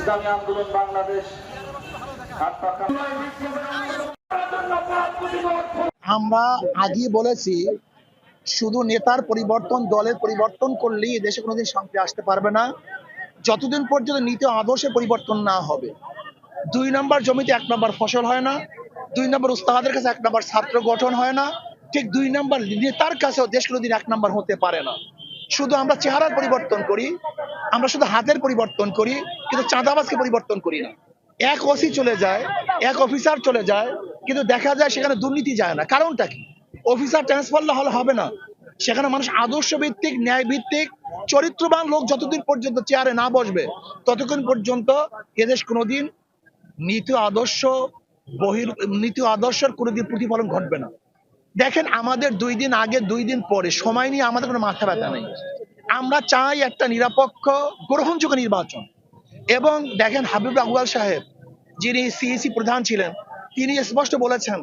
ইসলামী আন্দোলন বাংলাদেশ। আমরা আগে বলেছি শুধু নেতার পরিবর্তন, দলের পরিবর্তন করলেই দেশে কোনোদিন শান্তি আসতে পারবে না, যতদিন পর্যন্ত নীতি আদর্শের পরিবর্তন না হবে। 2 নম্বর জমিতে 1 নম্বর ফসল হয় না, 2 নম্বর উস্তাদের কাছে 1 নম্বর ছাত্র গঠন হয় না, ঠিক 2 নম্বর নেতার কাছেও দেশ কোনোদিন 1 নম্বর হতে পারে না। শুধু আমরা চেহারার পরিবর্তন করি, আমরা শুধু হাতের পরিবর্তন করি, কিন্তু চাঁদাবাজকে পরিবর্তন করি না। এক ওসি চলে যায়, এক অফিসার চলে যায়, কিন্তু দেখা যায় সেখানে দুর্নীতি যায় না। কারণটা কি? অফিসার ট্রান্সফার হলে হবে না, সেখানে মানুষ আদর্শ ভিত্তিক, ন্যায় ভিত্তিক, চরিত্রবান লোক যতদিন পর্যন্ত চেয়ারে না বসবে ততক্ষণ পর্যন্ত এদেশ কোনোদিন নীতি আদর্শের কোনোদিন প্রতিফলন ঘটবে না। দেখেন, আমাদের 2 দিন আগে 2 দিন পরে সময় নিয়ে আমাদের কোনো মাথা ব্যথা নেই। আমরা চাই একটা নিরপেক্ষ গ্রহণযোগ্য নির্বাচন। এবং দেখেন, হাবিব আউয়াল সাহেব যিনি সিইসি প্রধান ছিলেন, তিনি স্পষ্ট বলেছেন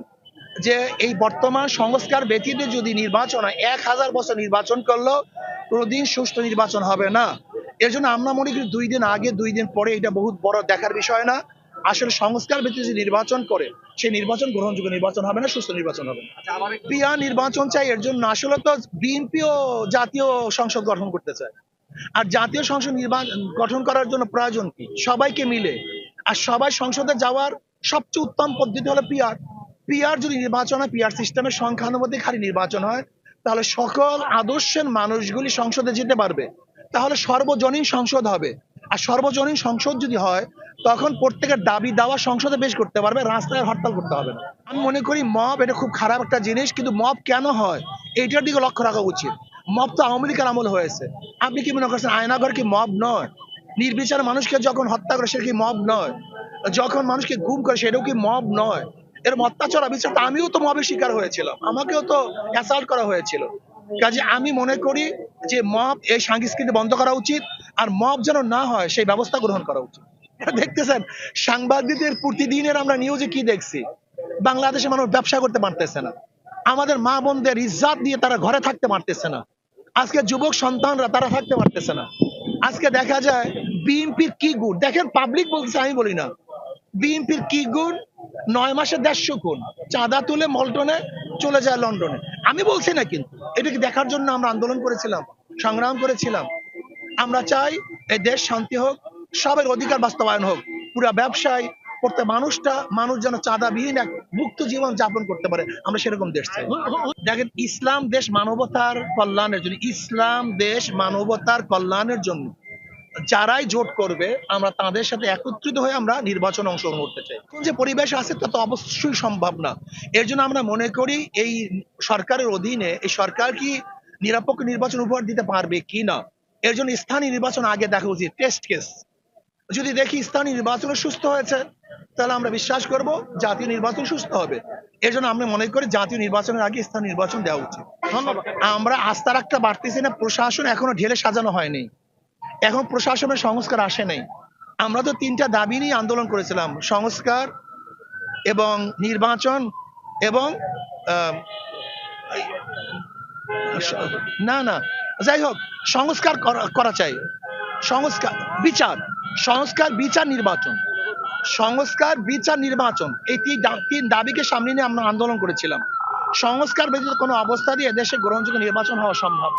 যে এই বর্তমান সংস্কার ব্যতীত যদি নির্বাচন হয়, 1000 বছর নির্বাচন করলেও কোনোদিন সুষ্ঠু নির্বাচন হবে না। এর জন্য আমরা মনে করি 2 দিন আগে 2 দিন পরে এটা বহুত বড় দেখার বিষয় না। আসলে সংস্কার ব্যতীত যদি নির্বাচন করে, সেই নির্বাচন গ্রহণযোগ্য নির্বাচন হবে না, সুস্থ নির্বাচন হবে না। পিয়ার নির্বাচন চাই, এর জন্য আসলে তো বিএনপিও জাতীয় সংসদ গঠন করতে চায়। আর জাতীয় সংসদ গঠন করার জন্য প্রয়োজন কি? সবাইকে মিলে, আর সবাই সংসদে যাওয়ার সবচেয়ে উত্তম পদ্ধতি হলো পিয়ার। পিয়ার যদি নির্বাচন হয়, পিয়ার সিস্টেমের সংখ্যানুপাতিক হারে নির্বাচন হয়, তাহলে সকল আদর্শের মানুষগুলি সংসদে যেতে পারবে, তাহলে সর্বজনীন সংসদ হবে। আর সর্বজনীন সংসদ যদি হয়, তখন প্রত্যেকের দাবি দাওয়া সংসদে পেশ করতে পারবে, রাস্তায় হরতাল করতে হবে না। আমি মনে করি মব এটা খুব খারাপ একটা জিনিস, কিন্তু মব কেন হয় এইটার দিকে লক্ষ্য রাখা উচিত। মব তো আওয়ামী লীগের আমল হয়েছে। আপনি কি মনে করছেন আয়নাঘর কি মব নয়? নির্বিচার মানুষকে যখন হত্যা করে সেটা কি মব নয়? যখন মানুষকে গুম করে সেটাও কি মব নয়? এরকম অত্যাচার অবিচার তো আমিও তো মবের শিকার হয়েছিলাম, আমাকেও তো অ্যাসাল্ট করা হয়েছিল। কাজে আমি মনে করি যে মব এই সংস্কৃতি বন্ধ করা উচিত, আর মব যেন না হয় সেই ব্যবস্থা গ্রহণ করা উচিত। দেখতেছেন সাংবাদিকদের প্রতিদিনের আমরা নিউজে কি দেখছি, বাংলাদেশে মানুষ ব্যবসা করতে পারতেছে না, আমাদের মা বোনদের ইজ্জত দিয়ে তারা ঘরে থাকতে পারতেছে না, আজকে যুবক সন্তানরা তারা থাকতে পারতেছে না। আজকে দেখা যায় বিএনপির কি গুণ, দেখেন পাবলিক বলছে, আমি বলি না, বিএনপির কি গুণ, 9 মাসে 150 খুন, চাঁদা তুলে মল্টনে চলে যায় লন্ডনে। আমি বলছি না, কিন্তু এটাকে দেখার জন্য আমরা আন্দোলন করেছিলাম, সংগ্রাম করেছিলাম। আমরা চাই এই দেশ শান্তি হোক, সবার অধিকার বাস্তবায়ন হোক, পুরো ব্যবসায় প্রত্যেক মানুষ যেন চাঁদাবিহীন এক মুক্ত জীবন যাপন করতে পারে, আমরা সেরকম দেশ চাই। দেখেন, ইসলাম দেশ মানবতার কল্যাণের জন্য, ইসলাম দেশ মানবতার কল্যাণের জন্য যারাই জোট করবে আমরা তাদের সাথে একত্রিত হয়ে আমরা নির্বাচনে অংশগ্রহণ করতে চাই। এখন যে পরিবেশ আছে তা তো অবশ্যই সম্ভব না। এর জন্য আমরা মনে করি এই সরকারের অধীনে এই সরকার কি নিরপেক্ষ নির্বাচন উপহার দিতে পারবে কি না, এর জন্য স্থানীয় নির্বাচন আগে দেখা উচিত, টেস্ট কেস। যদি দেখি স্থানীয় নির্বাচন সুস্থ হয়েছে, তাহলে আমরা বিশ্বাস করব জাতীয় নির্বাচন সুস্থ হবে। এর জন্য আমরা মনে করি জাতীয় নির্বাচনের আগে স্থানীয় নির্বাচন দেওয়া উচিত। ধন্যবাদ। আমরা আস্থা রাখতে পারতেছি না, প্রশাসন এখনো ঢেলে সাজানো হয়নি, এখন প্রশাসনের সংস্কার আসে নাই। আমরা তো 3টা দাবি নিয়ে আন্দোলন করেছিলাম, সংস্কার এবং নির্বাচন এবং না যাই হোক, সংস্কার করা চাই, সংস্কার বিচার নির্বাচন, সংস্কার বিচার নির্বাচন, এই 3 দাবিকে সামনে নিয়ে আমরা আন্দোলন করেছিলাম। সংস্কার ব্যতীত কোনো অবস্থা দিয়ে দেশে গ্রহণযোগ্য নির্বাচন হওয়া সম্ভব।